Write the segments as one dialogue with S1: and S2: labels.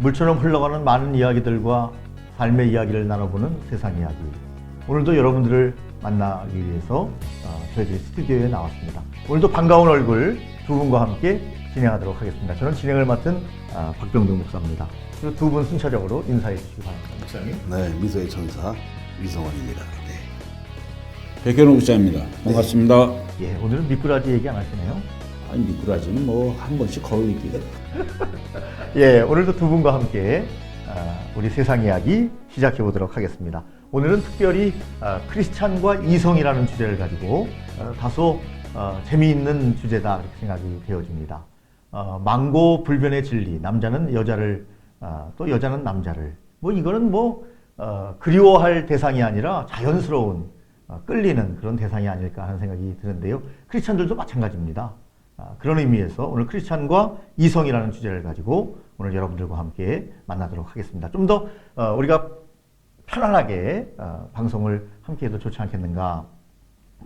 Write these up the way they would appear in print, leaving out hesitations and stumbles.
S1: 물처럼 흘러가는 많은 이야기들과 삶의 이야기를 나눠보는 세상 이야기. 오늘도 여러분들을 만나기 위해서 저희들이 스튜디오에 나왔습니다. 오늘도 반가운 얼굴 두 분과 함께 진행하도록 하겠습니다. 저는 진행을 맡은 박병동 목사입니다. 그리고 두 분 순차적으로 인사해 주시기 바랍니다. 목사님.
S2: 네, 미소의 천사 위성원입니다. 네.
S3: 백현우 목사입니다. 반갑습니다.
S1: 예, 오늘은 미꾸라지 얘기 안 하시네요.
S3: 아니 미꾸라지는 뭐 한 번씩 거울이기가.
S1: 예, 오늘도 두 분과 함께 우리 세상 이야기 시작해 보도록 하겠습니다. 오늘은 특별히 크리스찬과 이성이라는 주제를 가지고 다소 재미있는 주제다 이렇게 생각이 되어집니다. 망고 불변의 진리, 남자는 여자를 또 여자는 남자를, 뭐 이거는 그리워할 대상이 아니라 자연스러운 끌리는 그런 대상이 아닐까 하는 생각이 드는데요. 크리스찬들도 마찬가지입니다. 그런 의미에서 오늘 크리스찬과 이성이라는 주제를 가지고 오늘 여러분들과 함께 만나도록 하겠습니다. 좀 더 우리가 편안하게 방송을 함께해도 좋지 않겠는가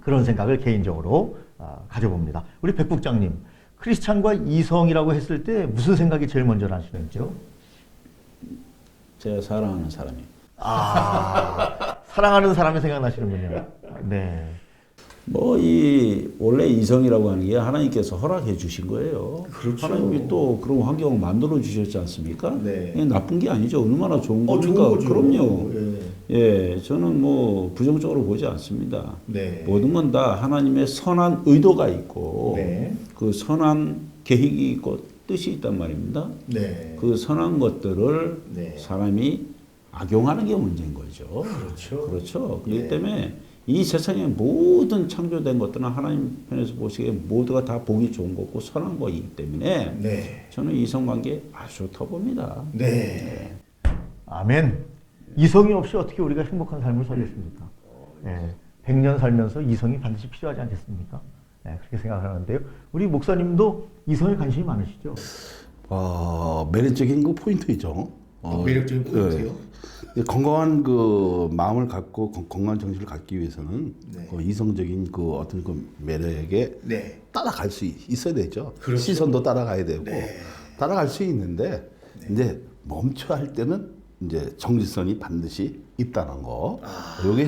S1: 그런 생각을 개인적으로 가져봅니다. 우리 백 국장님, 크리스찬과 이성이라고 했을 때 무슨 생각이 제일 먼저 나시는지요?
S3: 제가 사랑하는 사람이.
S1: 사랑하는 사람이 생각나시는군요. 네.
S3: 원래 이성이라고 하는 게 하나님께서 허락해 주신 거예요.
S1: 그렇죠.
S3: 하나님이 또 그런 환경을 만들어 주셨지 않습니까?
S1: 네.
S3: 이게 나쁜 게 아니죠. 얼마나 좋은 겁니까?
S1: 좋은 거죠.
S3: 그럼요.
S1: 네.
S3: 예, 저는 부정적으로 보지 않습니다.
S1: 네.
S3: 모든 건 다 하나님의 선한 의도가 있고,
S1: 네.
S3: 그 선한 계획이 있고 뜻이 있단 말입니다.
S1: 네.
S3: 그 선한 것들을
S1: 네.
S3: 사람이 악용하는 게 문제인 거죠.
S1: 그렇죠.
S3: 그렇죠. 그렇기
S1: 네.
S3: 때문에 이 세상의 모든 창조된 것들은 하나님 편에서 보시기에 모두가 다 보기 좋은 거고 선한 거이기 때문에
S1: 네.
S3: 저는 이성관계 아주 좋다고 봅니다.
S1: 네. 아멘. 이성이 없이 어떻게 우리가 행복한 삶을 살겠습니까? 네. 100년 살면서 이성이 반드시 필요하지 않겠습니까? 네, 그렇게 생각하는데요. 우리 목사님도 이성에 관심이 많으시죠?
S2: 매력적인 그 포인트이죠.
S1: 매력적인 포인트요?
S2: 네. 건강한 그 마음을 갖고 건강한 정신을 갖기 위해서는
S1: 네.
S2: 그 이성적인 그 어떤 그 매력에
S1: 네.
S2: 따라갈 수 있어야 되죠.
S1: 그렇죠.
S2: 시선도 따라가야 되고
S1: 네.
S2: 따라갈 수 있는데 이제 멈춰야 할 때는 이제 정지선이 반드시 있다는 거. 이게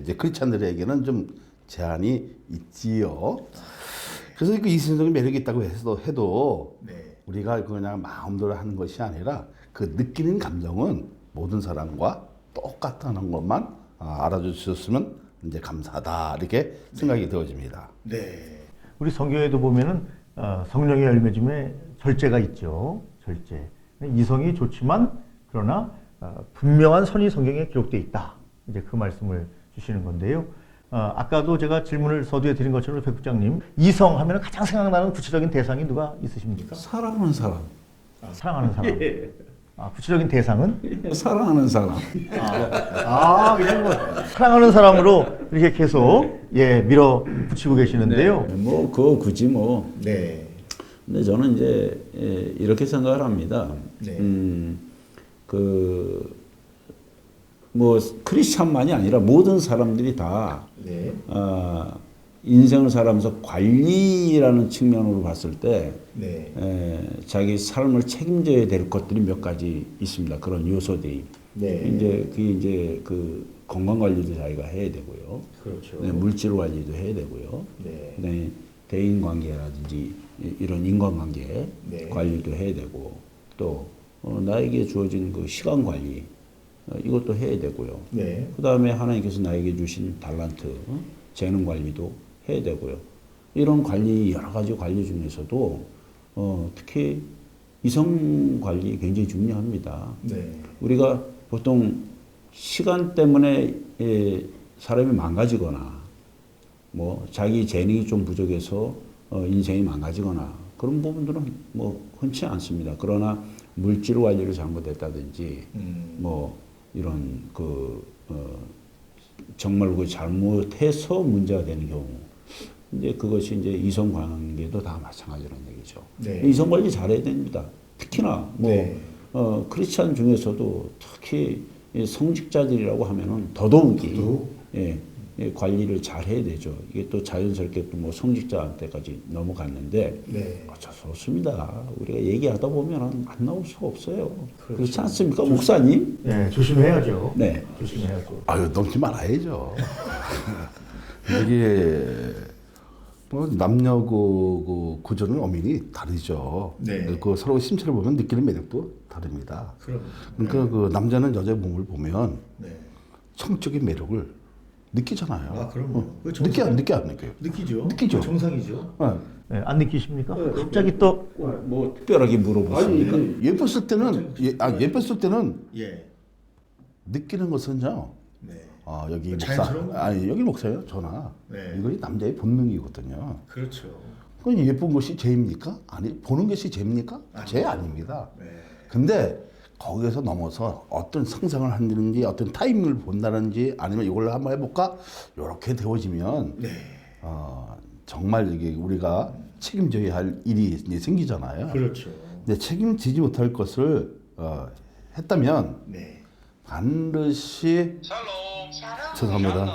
S2: 이제 크리스찬들에게는 좀 제한이 있지요. 그래서 그 이성적인 매력이 있다고 해도
S1: 네.
S2: 우리가 그냥 마음대로 하는 것이 아니라 그 느끼는 감정은 모든 사람과 똑같다는 것만 알아주셨으면 이제 감사하다 이렇게 생각이 되어집니다.
S1: 네. 우리 성경에도 보면은 성령의 열매 중에 절제가 있죠. 절제. 이성이 좋지만 그러나 분명한 선이 성경에 기록되어 있다. 이제 그 말씀을 주시는 건데요. 아까도 제가 질문을 서두에 드린 것처럼 백 국장님, 이성 하면 가장 생각나는 구체적인 대상이 누가 있으십니까?
S3: 사랑하는 사람.
S1: 사랑하는 사람. 구체적인 대상은?
S3: 사랑하는 사람.
S1: 그냥 사랑하는 사람으로 이렇게 계속 밀어붙이고 계시는데요.
S3: 그거 굳이
S1: 네.
S3: 근데 저는 이제 이렇게 생각을 합니다.
S1: 네.
S3: 크리스찬만이 아니라 모든 사람들이 다
S1: 네.
S3: 인생을 살아가면서 관리라는 측면으로 봤을 때
S1: 네.
S3: 자기 삶을 책임져야 될 것들이 몇 가지 있습니다. 그런 요소들이.
S1: 네.
S3: 그게 그 건강 관리도 자기가 해야 되고요.
S1: 그렇죠.
S3: 네, 물질 관리도 해야 되고요.
S1: 네.
S3: 그다음에 대인 관계라든지 이런 인간관계
S1: 네.
S3: 관리도 해야 되고 또 나에게 주어진 그 시간 관리 이것도 해야 되고요.
S1: 네.
S3: 그다음에 하나님께서 나에게 주신 달란트, 재능 관리도 해야 되고요. 이런 관리 여러 가지 관리 중에서도 특히 이성 관리 굉장히 중요합니다.
S1: 네.
S3: 우리가 보통 시간 때문에 사람이 망가지거나 자기 재능이 좀 부족해서 인생이 망가지거나 그런 부분들은 흔치 않습니다. 그러나 물질 관리를 잘못했다든지 이런 정말 그 잘못해서 문제가 되는 경우 이제 그것이 이제 이성 관계도 다 마찬가지라는 얘기죠.
S1: 네.
S3: 이성 관리 잘해야 됩니다. 특히나
S1: 네.
S3: 크리스찬 중에서도 특히 성직자들이라고 하면은 더더욱이 관리를 잘 해야 되죠. 이게 또 자연스럽게 또 뭐 성직자한테까지 넘어갔는데
S1: 네.
S3: 어쩔 수 없습니다. 우리가 얘기하다 보면 안 나올 수가 없어요. 그렇지 않습니까, 목사님?
S1: 네, 조심해야죠.
S3: 네.
S1: 조심해야죠.
S2: 아유 넘지 말아야죠. 이게 뭐 남녀 그 구조는 엄연히 다르죠.
S1: 네.
S2: 그 서로 심체를 보면 느끼는 매력도 다릅니다.
S1: 그럼.
S2: 그러니까 그 남자는 여자의 몸을 보면
S1: 네.
S2: 성적인 매력을 느끼잖아요.
S1: 아, 그럼요. 그
S2: 느껴
S1: 정상-
S2: 안 느껴요?
S1: 느끼죠.
S2: 느끼죠.
S1: 그 정상이죠.
S2: 네.
S1: 네, 안 느끼십니까? 갑자기 또
S3: 뭐 특별하게 물어보십니까?
S2: 아니 예뻤을 때는 예뻤을 때는
S1: 예.
S2: 느끼는 것은요.
S1: 네.
S2: 아 여기 목사
S1: 자연스러운 거?
S2: 아니 여기 목사예요 전화.
S1: 네.
S2: 이거 남자의 본능이거든요.
S1: 그렇죠.
S2: 그건 예쁜 것이 죄입니까? 아니 보는 것이 죄입니까? 죄 아닙니다.
S1: 네.
S2: 근데 거기에서 넘어서 어떤 상상을 한다든지 어떤 타이밍을 본다든지 아니면 이걸로 한번 해볼까 이렇게 되어지면
S1: 네.
S2: 정말 이게 우리가 책임져야 할 일이 이제 생기잖아요.
S1: 그렇죠.
S2: 근데 책임지지 못할 것을 했다면
S1: 네.
S2: 반드시 죄송합니다.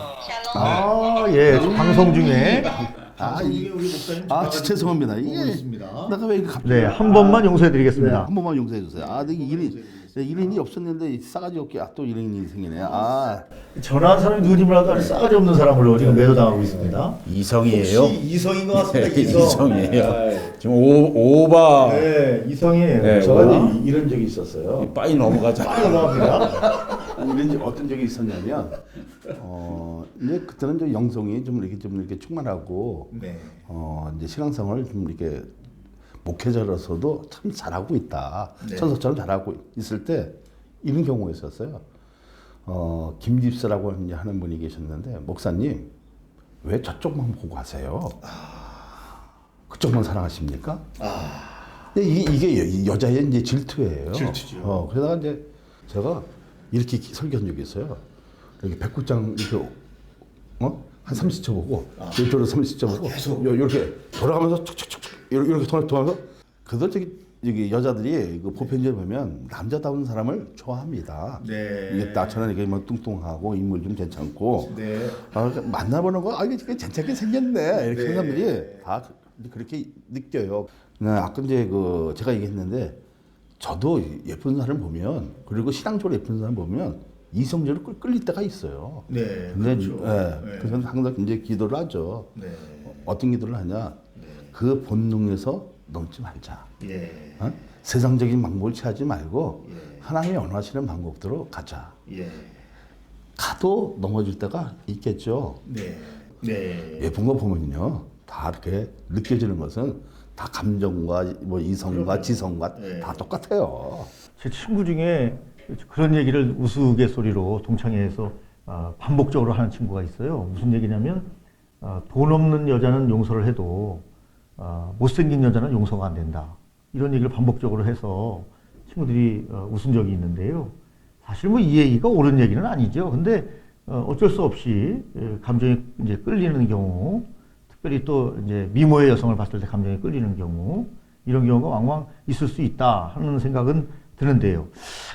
S1: 아, 예. 방송 중에
S2: 아,
S1: 우리 목사님
S2: 죄송합니다.
S1: 보고
S2: 이게
S1: 있습니다.
S2: 내가 왜 이렇게 갑자기
S1: 네, 한 번만 용서해 드리겠습니다.
S2: 한 번만 용서해 주세요. 아, 내가 일인이 없었는데 싸가지 없게 또 일인이 생기네. 아,
S1: 전화한 사람이 누구님을 하도 싸가지 없는 사람으로 지금 매도당하고 있습니다.
S3: 이성이에요.
S1: 혹시 이성인 것 같습니다.
S3: 네,
S1: 이성.
S3: 이성이에요.
S1: 네.
S3: 지금 오바
S1: 네, 이성이에요.
S3: 네,
S1: 저가
S3: 이제
S1: 이런 적이 있었어요.
S3: 빠이 넘어가자.
S1: 빨리 넘어갑니다.
S2: 이런 어떤 적이 있었냐면, 이제 그때는 좀 영성이 좀 이렇게 충만하고,
S1: 네.
S2: 이제 신앙생활을 좀 이렇게 목회자로서도 참 잘하고 있다.
S1: 네.
S2: 천사처럼 잘하고 있을 때 이런 경우가 있었어요. 김집사라고 이제 하는 분이 계셨는데 목사님 왜 저쪽만 보고 하세요? 그쪽만 사랑하십니까? 근데 이게 여자의 이제 질투예요.
S1: 질투죠.
S2: 그러다가 이제 제가 이렇게 설교한 적이 있어요. 이렇게 백구장 이렇게 한 30초 보고 이쪽으로 30초 보고
S1: 계속.
S2: 이렇게 돌아가면서 촉촉촉촉 이렇게 돌아가면서 그들 저기 여자들이 그 보편적으로 보면 남자다운 사람을 좋아합니다.
S1: 네.
S2: 이게 나처럼 이렇게 뭐 뚱뚱하고 인물 좀 괜찮고
S1: 네.
S2: 만나보는 거 이게 괜찮게 생겼네 이렇게
S1: 네.
S2: 사람들이 다 그렇게 느껴요. 아까 이제 그 제가 얘기했는데 저도 예쁜 사람 보면 그리고 신앙적으로 예쁜 사람 보면 이성적으로 끌릴 때가 있어요.
S1: 네.
S2: 근데
S1: 그렇죠. 네.
S2: 그래서 항상 이제 기도를 하죠.
S1: 네.
S2: 어떤 기도를 하냐? 그 본능에서 넘지 말자.
S1: 예.
S2: 세상적인 방법을 취하지 말고
S1: 예.
S2: 하나님이 원하시는 방법대로 가자.
S1: 예.
S2: 가도 넘어질 때가 있겠죠.
S1: 네. 네.
S2: 예쁜 거 보면요, 다 이렇게 느껴지는 것은 다 감정과 뭐 이성과 지성과
S1: 네.
S2: 다 똑같아요.
S1: 제 친구 중에 그런 얘기를 우스갯소리로 동창회에서 반복적으로 하는 친구가 있어요. 무슨 얘기냐면 돈 없는 여자는 용서를 해도 못생긴 여자는 용서가 안 된다. 이런 얘기를 반복적으로 해서 친구들이 웃은 적이 있는데요. 사실 뭐 이 얘기가 옳은 얘기는 아니죠. 근데 어쩔 수 없이 감정이 이제 끌리는 경우, 특별히 또 이제 미모의 여성을 봤을 때 감정이 끌리는 경우, 이런 경우가 왕왕 있을 수 있다 하는 생각은 드는데요.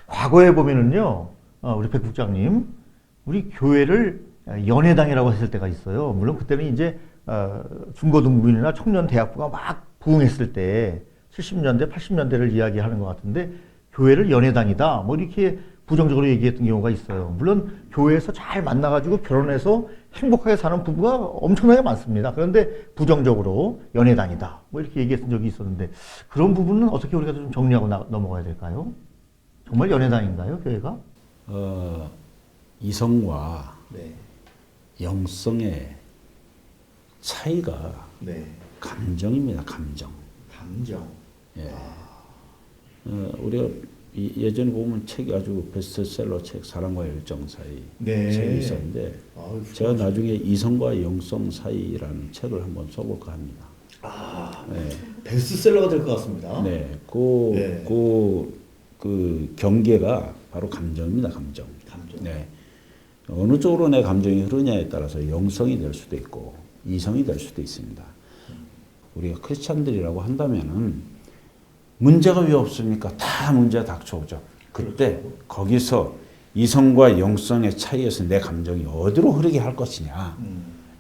S1: 과거에 보면은요, 우리 백 국장님, 우리 교회를 연회당이라고 했을 때가 있어요. 물론 그때는 이제 중고등부인이나 청년 대학부가 막 부흥했을 때 70년대, 80년대를 이야기하는 것 같은데 교회를 연회당이다. 뭐 이렇게 부정적으로 얘기했던 경우가 있어요. 물론 교회에서 잘 만나가지고 결혼해서 행복하게 사는 부부가 엄청나게 많습니다. 그런데 부정적으로 연회당이다. 뭐 이렇게 얘기했던 적이 있었는데 그런 부분은 어떻게 우리가 좀 정리하고 넘어가야 될까요? 정말 연회당인가요, 교회가?
S3: 이성과
S1: 네.
S3: 영성의 차이가
S1: 네.
S3: 감정입니다. 감정.
S1: 감정.
S3: 예. 우리가 예전에 보면 책이 아주 베스트셀러 책 사랑과 열정 사이
S1: 네.
S3: 책이 있었는데
S1: 아유,
S3: 제가 나중에 이성과 영성 사이라는 책을 한번 써볼까 합니다. 네.
S1: 베스트셀러가 될 것 같습니다.
S3: 네,
S1: 네.
S3: 그 경계가 바로 감정입니다. 감정.
S1: 감정.
S3: 네. 어느 쪽으로 내 감정이 흐르냐에 따라서 영성이 될 수도 있고 이성이 될 수도 있습니다. 우리가 크리스찬들이라고 한다면은 문제가 왜 없습니까? 다 문제 닥쳐오죠. 그때 거기서 이성과 영성의 차이에서 내 감정이 어디로 흐르게 할 것이냐.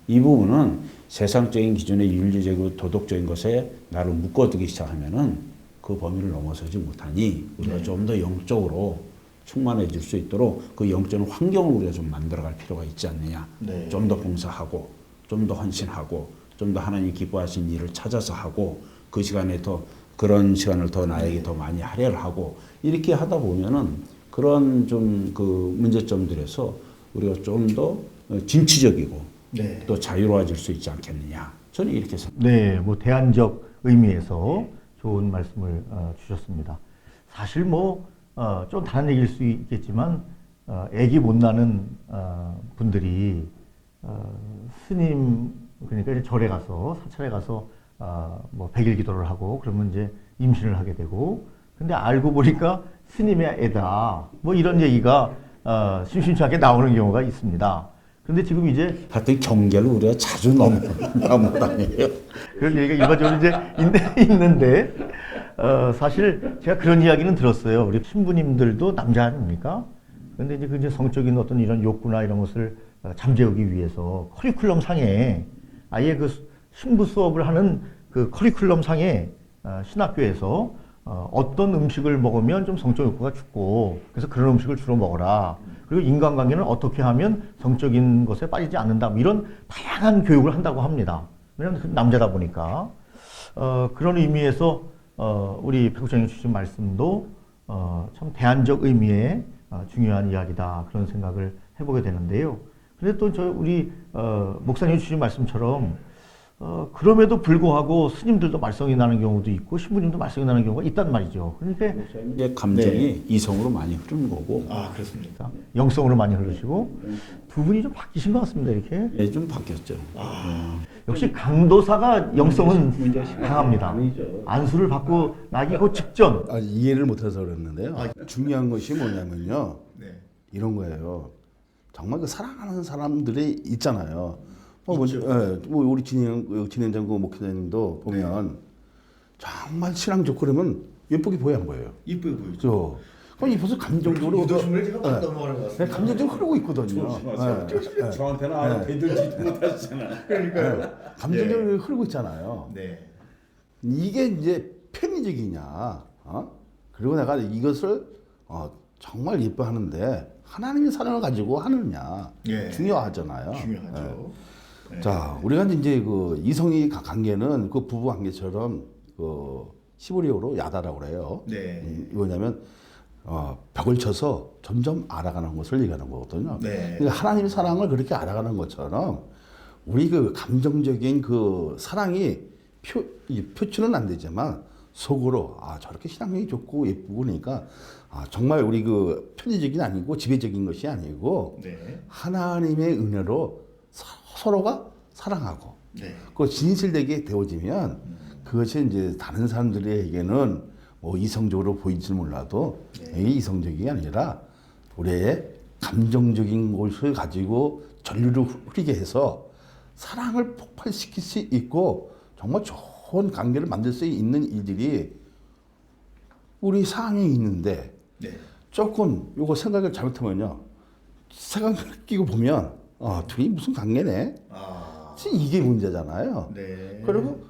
S3: 이 부분은 세상적인 기준의 윤리적이고 도덕적인 것에 나를 묶어두기 시작하면은 그 범위를 넘어서지 못하니 우리가 좀 더 영적으로 충만해질 수 있도록 그 영적인 환경을 우리가 좀 만들어갈 필요가 있지 않느냐.
S1: 네.
S3: 좀 더 봉사하고, 좀 더 헌신하고, 좀 더 하나님 기뻐하신 일을 찾아서 하고, 그 시간에 더 그런 시간을 더 나에게 더 많이 할애를 하고 이렇게 하다 보면은 그런 좀 그 문제점들에서 우리가 좀 더 진취적이고
S1: 네.
S3: 또 자유로워질 수 있지 않겠느냐. 저는 이렇게 생각합니다.
S1: 네, 뭐 대안적 의미에서 좋은 말씀을 주셨습니다. 사실 뭐 좀 다른 얘기일 수 있겠지만 애기 못 낳는 분들이 스님 그러니까 이제 절에 가서 사찰에 가서 뭐 100일 기도를 하고 그러면 이제 임신을 하게 되고 근데 알고 보니까 스님의 애다 뭐 이런 얘기가 심심찮게 나오는 경우가 있습니다. 그런데 지금 이제
S3: 하여튼 경계를 우리가 자주 넘어다녀요.
S1: 그런 얘기가 일반적으로 이제 있는데 사실 제가 그런 이야기는 들었어요. 우리 신부님들도 남자 아닙니까? 그런데 이제 그 이제 성적인 어떤 이런 욕구나 이런 것을 잠재우기 위해서 커리큘럼 상에 아예 그 신부 수업을 하는 그 커리큘럼 상에 신학교에서 어떤 음식을 먹으면 좀 성적 욕구가 죽고 그래서 그런 음식을 주로 먹어라. 그리고 인간관계는 어떻게 하면 성적인 것에 빠지지 않는다. 뭐 이런 다양한 교육을 한다고 합니다. 왜냐하면 남자다 보니까 그런 의미에서 우리 백국장님 주신 말씀도 참 대안적 의미의 중요한 이야기다 그런 생각을 해보게 되는데요. 근데 또 우리 목사님 주신 말씀처럼 그럼에도 불구하고 스님들도 말썽이 나는 경우도 있고 신부님도 말썽이 나는 경우가 있단 말이죠. 그러니까
S3: 이제 감정이 이성으로 많이 흐르는 거고.
S1: 그렇습니까? 영성으로 많이 흐르시고 두 분이 좀 바뀌신 것 같습니다. 이렇게
S3: 예, 좀 바뀌었죠.
S1: 역시 강도사가 영성은 강합니다. 안수를 받고 나기 그 직전
S2: 이해를 못해서 그랬는데요. 중요한 것이 뭐냐면요. 이런 거예요. 정말 그 사랑하는 사람들이 있잖아요. 뭐 우리 진행장 그 목회자님도 보면 정말 신앙 좋고 그러면 예쁘게 보이는 거예요.
S1: 이쁘게 보이죠.
S2: 그럼 벌써 감정적으로
S1: 유도심을 제가 막 넘어가는 것 같습니다.
S2: 감정적으로 흐르고 있거든요.
S3: 저한테는 아무 대들지도 못하시잖아요.
S1: 그러니까요.
S2: 감정적으로 흐르고 있잖아요.
S1: 네.
S2: 이게 이제 편의적이냐? 그리고 내가 이것을 정말 예뻐하는데 하나님의 사랑을 가지고 하느냐 중요하잖아요.
S1: 중요하죠.
S2: 자, 우리가 이제 그 이성의 관계는 그 부부 관계처럼 그 시브리어로 야다라고 그래요. 뭐냐면 벽을 쳐서 점점 알아가는 것을 얘기하는 거거든요. 그러니까 하나님의 사랑을 그렇게 알아가는 것처럼 우리 그 감정적인 그 사랑이 표출은 안 되지만 속으로 저렇게 신앙력이 좋고 예쁘고 그러니까 정말 우리 그 편의적인 아니고 지배적인 것이 아니고 하나님의 은혜로 서로가 사랑하고 그 진실되게 되어지면 그것이 이제 다른 사람들에게는 뭐 이성적으로 보일지 몰라도 이게 이성적이 아니라 우리의 감정적인 것을 가지고 전류를 흐르게 해서 사랑을 폭발시킬 수 있고 정말 좋은 관계를 만들 수 있는 일들이 우리 상황에 있는데 조금 요거 생각을 잘못하면요 생각을 끼고 보면 둘이 무슨 관계네 이게 문제잖아요. 그리고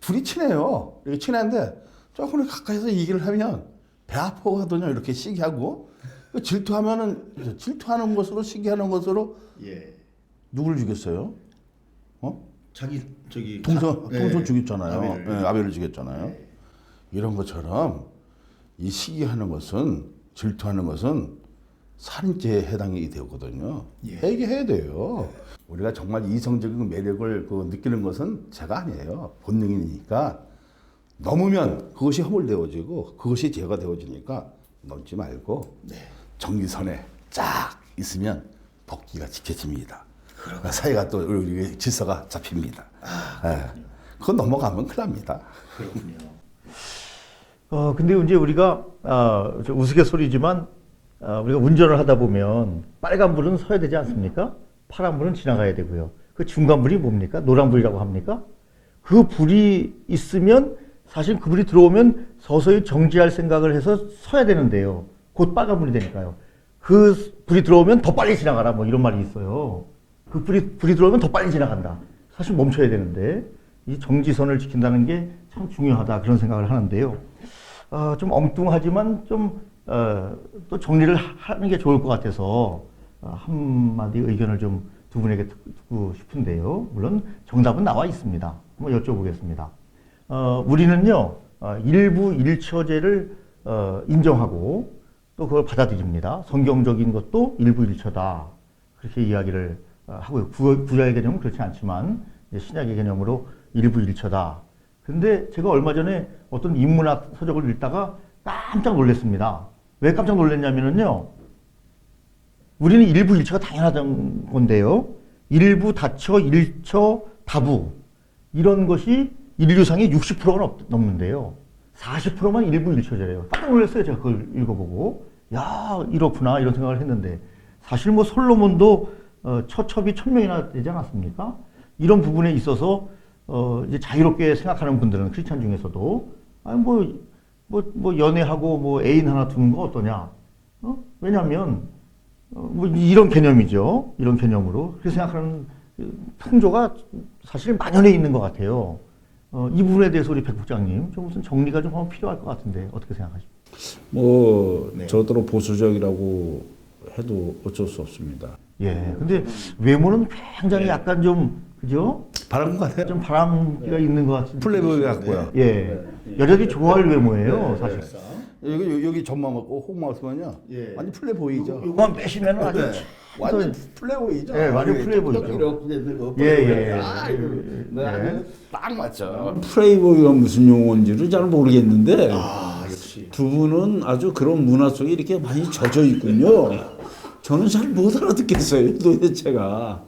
S2: 둘이 친해요. 이렇게 친한데 조금 가까이서 얘기를 하면 배 아파하더냐 이렇게 시기하고 질투하는 것으로 시기하는 것으로 누굴 죽였어요?
S1: 자기
S2: 동서 죽였잖아요. 아벨을 죽였잖아요. 이런 것처럼 이 시기하는 것은 질투하는 것은 살인죄에 해당이 되거든요. 회개해야 돼요. 우리가 정말 이성적인 매력을 느끼는 것은 제가 아니에요. 본능이니까 넘으면 그것이 허물되어지고 그것이 죄가 되어지니까 넘지 말고 정기선에 쫙 있으면 복귀가 지켜집니다. 사이가 또 우리 질서가 잡힙니다. 그거 넘어가면 큰일 납니다.
S1: 그렇군요. 근데 이제 우리가 좀 우스갯소리지만 우리가 운전을 하다 보면 빨간불은 서야 되지 않습니까? 파란불은 지나가야 되고요. 그 중간불이 뭡니까? 노란불이라고 합니까? 그 불이 있으면 사실 그 불이 들어오면 서서히 정지할 생각을 해서 서야 되는데요. 곧 빨간불이 되니까요. 그 불이 들어오면 더 빨리 지나가라 뭐 이런 말이 있어요. 그 불이 들어오면 더 빨리 지나간다. 사실 멈춰야 되는데 이 정지선을 지킨다는 게 참 중요하다 그런 생각을 하는데요. 좀 엉뚱하지만 좀 또 정리를 하는 게 좋을 것 같아서 한마디 의견을 좀 두 분에게 듣고 싶은데요. 물론 정답은 나와 있습니다. 한번 여쭤보겠습니다. 우리는요 일부 일처제를 인정하고 또 그걸 받아들입니다. 성경적인 것도 일부 일처다 그렇게 이야기를 하고요. 구약의 개념은 그렇지 않지만 신약의 개념으로 일부 일처다. 근데 제가 얼마 전에 어떤 인문학 서적을 읽다가 깜짝 놀랐습니다. 왜 깜짝 놀랐냐면요. 우리는 일부 일처가 당연하던 건데요. 일부 다처, 일처, 다부 이런 것이 인류상의 60%가 넘는데요. 40%만 일부 일처제래요. 깜짝 놀랐어요. 제가 그걸 읽어보고. 야, 이렇구나 이런 생각을 했는데 사실 뭐 솔로몬도 처첩이 1000명이나 되지 않았습니까? 이런 부분에 있어서 이제 자유롭게 생각하는 분들은 크리스찬 중에서도 아니 뭐 연애하고 뭐 애인 하나 두는 거 어떠냐? 왜냐하면 뭐 이런 개념이죠. 이런 개념으로 그렇게 생각하는 풍조가 사실 만연해 있는 것 같아요. 이 부분에 대해서 우리 백 국장님 좀 무슨 정리가 좀 필요할 것 같은데 어떻게 생각하십니까?
S3: 뭐
S1: 네.
S3: 저더러 보수적이라고 해도 어쩔 수 없습니다.
S1: 예. 근데 외모는 굉장히 약간 좀 그죠?
S2: 바람 것 같아요.
S1: 좀 바람기가 있는 것 같은데.
S2: 플레이보이 같고요.
S1: 예. 여자들이 좋아할 외모예요, 사실.
S2: 여기 점만 먹고 홍만 쓰면요.
S1: 예.
S2: 완전 플레이보이죠.
S1: 요거만 빼시면 아주
S2: 네. 완전 플레이보이죠.
S1: 예, 완전 플레이보이죠.
S2: 이렇게
S1: 예.
S2: 네, 아주 딱 맞죠.
S3: 플레이보이가 무슨 용어인지를 잘 모르겠는데
S1: 역시.
S3: 두 분은 아주 그런 문화 속에 이렇게 많이 젖어 있군요. 저는 잘 못 알아듣겠어요, 도대체가.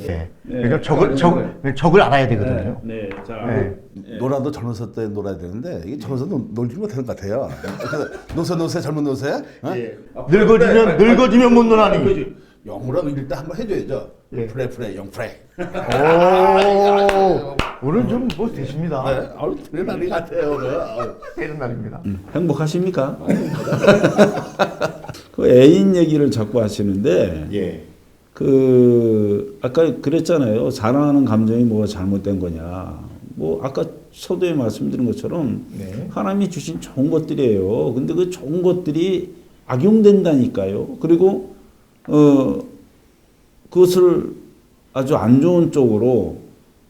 S1: 예. 그러니까 적을 알아야 되거든요.
S3: 네, 자,
S1: 예.
S2: 놀아도 젊었을 때 놀아야 되는데 이게 젊어서 놀지 못하는 것 같아요. 그래서 노세 젊은 노세. 어?
S1: 늙어지면 못 노나니.
S2: 영어라고 일단 한번 해줘야죠.
S1: 예.
S2: 프레 영프레.
S1: 오, 오늘 좀 뭐 되십니다.
S2: 네, 아우 되는 날이 같아요 오늘.
S1: 되는 날입니다.
S3: 행복하십니까? 그 애인 얘기를 자꾸 하시는데
S1: 예.
S3: 그 아까 그랬잖아요. 사랑하는 감정이 뭐가 잘못된 거냐. 뭐 아까 서두에 말씀드린 것처럼
S1: 네.
S3: 하나님이 주신 좋은 것들이에요. 근데 그 좋은 것들이 악용된다니까요. 그리고 그것을 아주 안 좋은 쪽으로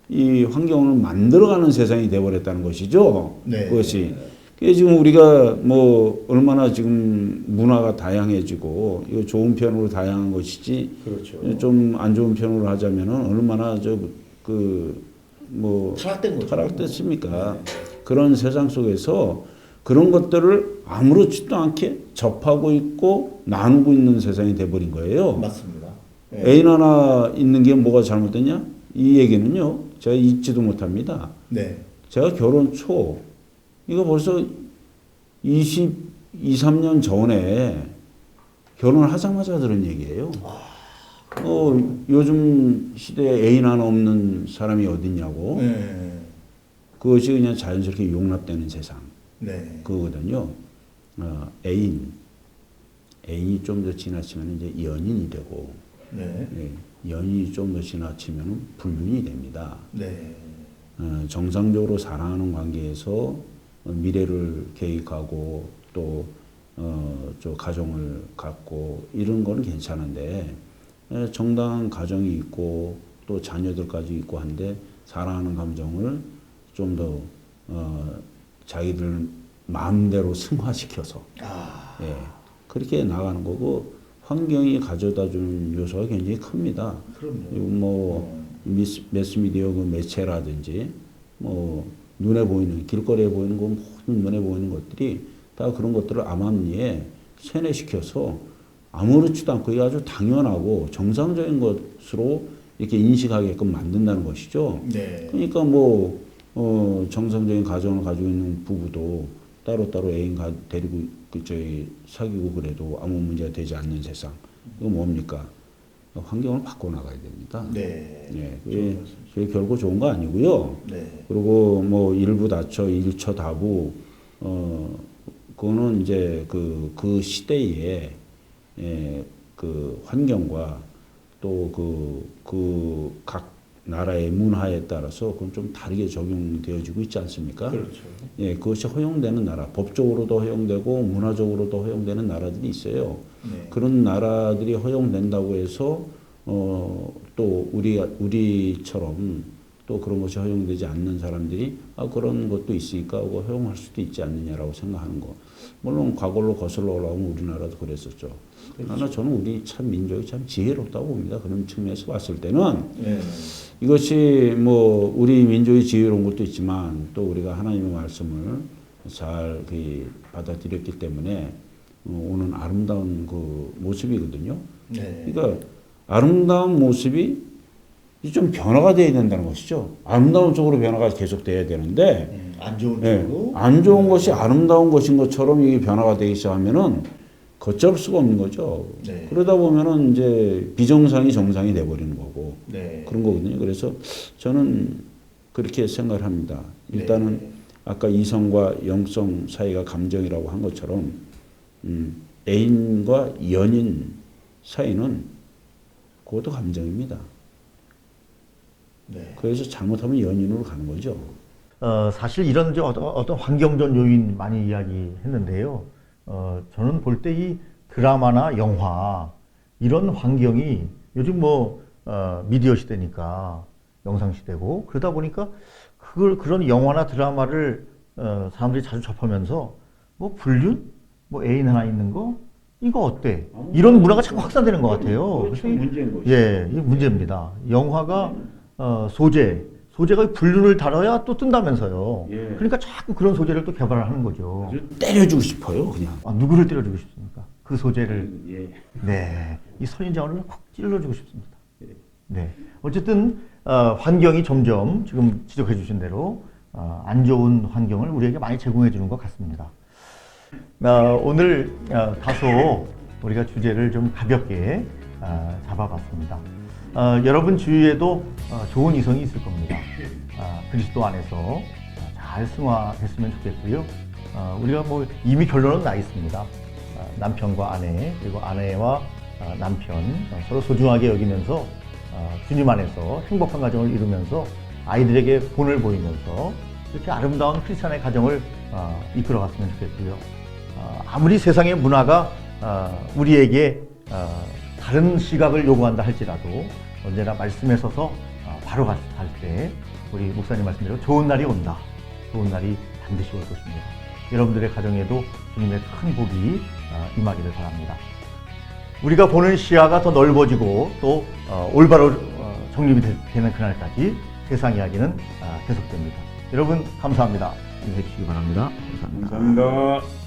S3: 이 환경을 만들어가는 세상이 되어버렸다는 것이죠.
S1: 네.
S3: 그것이. 그게 지금 우리가 뭐 얼마나 지금 문화가 다양해지고 이거 좋은 편으로 다양한 것이지.
S1: 그렇죠.
S3: 좀 안 좋은 편으로 하자면은 얼마나 뭐
S1: 타락된 거죠.
S3: 타락됐습니까?
S1: 네.
S3: 그런 세상 속에서 그런 것들을 아무렇지도 않게 접하고 있고 나누고 있는 세상이 돼버린 거예요.
S1: 맞습니다. 예.
S3: 애인 하나 있는 게 뭐가 잘못됐냐? 이 얘기는요, 제가 잊지도 못합니다.
S1: 네.
S3: 제가 결혼 초, 이거 벌써 23년 전에 결혼을 하자마자 들은 얘기예요. 요즘 시대에 애인 하나 없는 사람이 어딨냐고.
S1: 네.
S3: 그것이 그냥 자연스럽게 용납되는 세상.
S1: 네.
S3: 그거거든요. 애인이 좀 더 지나치면 이제 연인이 되고,
S1: 네.
S3: 연인이 좀 더 지나치면 불륜이 됩니다.
S1: 네.
S3: 정상적으로 사랑하는 관계에서 미래를 계획하고 또 가정을 갖고 이런 거는 괜찮은데 정당한 가정이 있고 또 자녀들까지 있고 한데 사랑하는 감정을 좀 더 자기들 마음대로 승화시켜서 그렇게 나가는 거고 환경이 가져다주는 요소가 굉장히 큽니다.
S1: 그럼요.
S3: 뭐 매스미디어 그 매체라든지 뭐 눈에 보이는 길거리에 보이는 거 모든 눈에 보이는 것들이 다 그런 것들을 암암리에 세뇌시켜서 아무렇지도 않고 이게 아주 당연하고 정상적인 것으로 이렇게 인식하게끔 만든다는 것이죠.
S1: 네.
S3: 그러니까 뭐 정상적인 가정을 가지고 있는 부부도 따로따로 애인 데리고 사귀고 그래도 아무 문제가 되지 않는 세상. 이거 뭡니까? 환경을 바꿔나가야 됩니다.
S1: 네.
S3: 예, 그게 결코 좋은 거 아니고요.
S1: 네.
S3: 그리고 뭐 일부 다처, 일처 다부, 그거는 이제 그 시대에 그 환경과 또 그 각 나라의 문화에 따라서 그건 좀 다르게 적용되어지고 있지 않습니까?
S1: 그렇죠.
S3: 예, 그것이 허용되는 나라, 법적으로도 허용되고 문화적으로도 허용되는 나라들이 있어요.
S1: 네.
S3: 그런 나라들이 허용된다고 해서 또 우리처럼 또 그런 것이 허용되지 않는 사람들이 그런 것도 있으니까 그거 허용할 수도 있지 않느냐라고 생각하는 거. 물론 과거로 거슬러 올라오면 우리나라도 그랬었죠. 그러나 저는 우리 참 민족이 참 지혜롭다고 봅니다. 그런 측면에서 봤을 때는
S1: 네.
S3: 이것이 뭐 우리 민족이 지혜로운 것도 있지만 또 우리가 하나님의 말씀을 잘 받아들였기 때문에 오는 아름다운 그 모습이거든요.
S1: 네.
S3: 그러니까 아름다운 모습이 좀 변화가 돼야 된다는 것이죠. 아름다운 쪽으로 변화가 계속 돼야 되는데
S1: 안 좋은
S3: 예,
S1: 쪽으로.
S3: 안 좋은 것이 아름다운 것인 것처럼 이게 변화가 되기 시작하면은 걷잡을 수가 없는 거죠.
S1: 네.
S3: 그러다 보면은 이제 비정상이 정상이 돼버리는 거고
S1: 네.
S3: 그런 거거든요. 그래서 저는 그렇게 생각을 합니다. 일단은
S1: 네.
S3: 아까 이성과 영성 사이가 감정이라고 한 것처럼 애인과 연인 사이는 그것도 감정입니다.
S1: 네.
S3: 그래서 잘못하면 연인으로 가는 거죠.
S1: 사실 이런 이제 어떤 환경적 요인 많이 이야기했는데요. 저는 볼 때 이 드라마나 영화 이런 환경이 요즘 뭐 미디어 시대니까 영상 시대고 그러다 보니까 그런 영화나 드라마를 사람들이 자주 접하면서 뭐 불륜, 뭐 애인 하나 있는 거 이거 어때? 이런 문화가 자꾸 확산되는 것 같아요.
S3: 그렇죠. 문제인 거죠.
S1: 예, 이게 문제입니다. 영화가 소재가 불륜을 다뤄야 또 뜬다면서요.
S3: 예.
S1: 그러니까 자꾸 그런 소재를 또 개발을 하는 거죠.
S3: 때려주고 싶어요, 그냥.
S1: 누구를 때려주고 싶습니까? 그 소재를.
S3: 예.
S1: 네. 이 선인장을 콕 찔러주고 싶습니다. 네. 어쨌든, 환경이 점점 지금 지적해 주신 대로, 안 좋은 환경을 우리에게 많이 제공해 주는 것 같습니다. 오늘, 다소 우리가 주제를 좀 가볍게, 잡아봤습니다. 여러분 주위에도 좋은 이성이 있을 겁니다. 그리스도 안에서 잘 승화했으면 좋겠고요. 우리가 뭐 이미 결론은 나 있습니다. 남편과 아내 그리고 아내와 남편 서로 소중하게 여기면서 주님 안에서 행복한 가정을 이루면서 아이들에게 본을 보이면서 이렇게 아름다운 크리스찬의 가정을 이끌어갔으면 좋겠고요. 아무리 세상의 문화가 우리에게 다른 시각을 요구한다 할지라도 언제나 말씀에 서서 바로 갈 때 우리 목사님 말씀대로 좋은 날이 온다. 좋은 날이 반드시 올 것입니다. 여러분들의 가정에도 주님의 큰 복이 임하기를 바랍니다. 우리가 보는 시야가 더 넓어지고 또 올바로 정립이 되는 그날까지 세상 이야기는 계속됩니다. 여러분 감사합니다. 인사해 주시기 바랍니다. 감사합니다.
S3: 감사합니다.